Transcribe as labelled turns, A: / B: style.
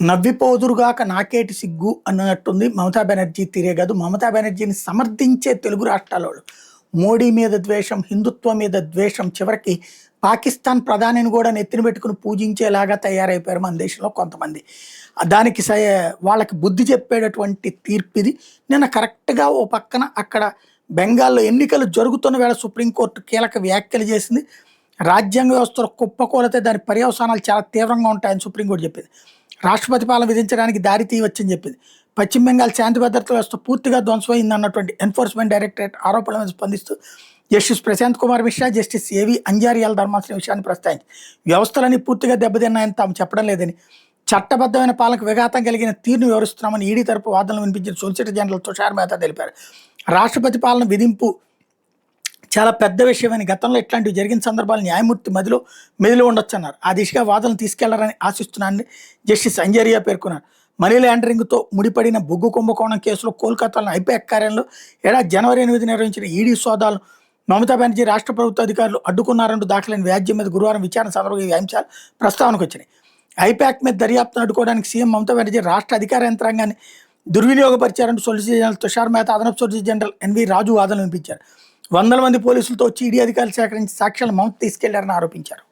A: నవ్విపోదురుగాక నాకేటి సిగ్గు అన్నట్టుంది మమతా బెనర్జీ తీరే కాదు. మమతా బెనర్జీని సమర్థించే తెలుగు రాష్ట్రాల మోడీ మీద ద్వేషం, హిందుత్వం మీద ద్వేషం, చివరికి పాకిస్తాన్ ప్రధానిని కూడా నెత్తిన పెట్టుకుని పూజించేలాగా తయారైపోయారు మన దేశంలో కొంతమంది. దానికి వాళ్ళకి బుద్ధి చెప్పేటటువంటి తీర్పు ఇది. నిన్న కరెక్ట్గా ఓ పక్కన అక్కడ బెంగాల్లో ఎన్నికలు జరుగుతున్న వేళ సుప్రీంకోర్టు కీలక వ్యాఖ్యలు చేసింది. రాజ్యాంగ వ్యవస్థలో కుప్పకూలితే దాని పర్యవసానాలు చాలా తీవ్రంగా ఉంటాయని సుప్రీంకోర్టు చెప్పింది. రాష్ట్రపతి పాలన విధించడానికి దారి తీయవచ్చని చెప్పింది. పశ్చిమ బెంగాల్ శాంతి భద్రతల వ్యవస్థ పూర్తిగా ధ్వంసమైంది అన్నటువంటి ఎన్ఫోర్స్మెంట్ డైరెక్టరేట్ ఆరోపణల మీద స్పందిస్తూ జస్టిస్ ప్రశాంత్ కుమార్ మిశ్రా, జస్టిస్ ఏవి అంజారియాల ధర్మాసనం విషయాన్ని ప్రస్తావించి వ్యవస్థలన్నీ పూర్తిగా దెబ్బతిన్నాయని తాము చెప్పడం లేదని, చట్టబద్ధమైన పాలనకు విఘాతం కలిగిన తీరును వివరిస్తున్నామని ఈడీ తరపు వాదనలు వినిపించిన సొలిసిటర్ జనరల్ తుషార్ మెహతా తెలిపారు. రాష్ట్రపతి పాలన విధింపు చాలా పెద్ద విషయమని, గతంలో ఇట్లాంటివి జరిగిన సందర్భాలు న్యాయమూర్తి మెదిలో ఉండొచ్చన్నారు. ఆ దిశగా వాదనలు తీసుకెళ్లారని ఆశిస్తున్నానని జస్టిస్ అంజరియా పేర్కొన్నారు. మనీ లాండరింగ్తో ముడిపడిన బొగ్గు కుంభకోణం కేసులో కోల్కతాలోని ఐపాక్ కార్యాలయంలో జనవరి 8 నిర్వహించిన ఈడీ సోదాలు మమతా బెనర్జీ రాష్ట్ర ప్రభుత్వ అధికారులు అడ్డుకున్నారంటూ దాఖలైన వ్యాజ్యం మీద గురువారం విచారణ సందర్భంగా ఈ అంశాలు ప్రస్తావనకు వచ్చినాయి. ఐపాక్ మీద దర్యాప్తును అడ్డుకోవడానికి సీఎం మమతా బెనర్జీ రాష్ట్ర అధికార యంత్రాంగాన్ని దుర్వినియోగపరిచారంటూ సొలిసిటర్ జనరల్ తుషార్ మెహతా, అదనపు సొలిసిటర్ జనరల్ ఎన్వి రాజు వాదనలు వినిపించారు. వందల మంది పోలీసులతో వచ్చి ఈడీ అధికారులు సేకరించి సాక్ష్యాలు మమత తీసుకెళ్లారని ఆరోపించారు.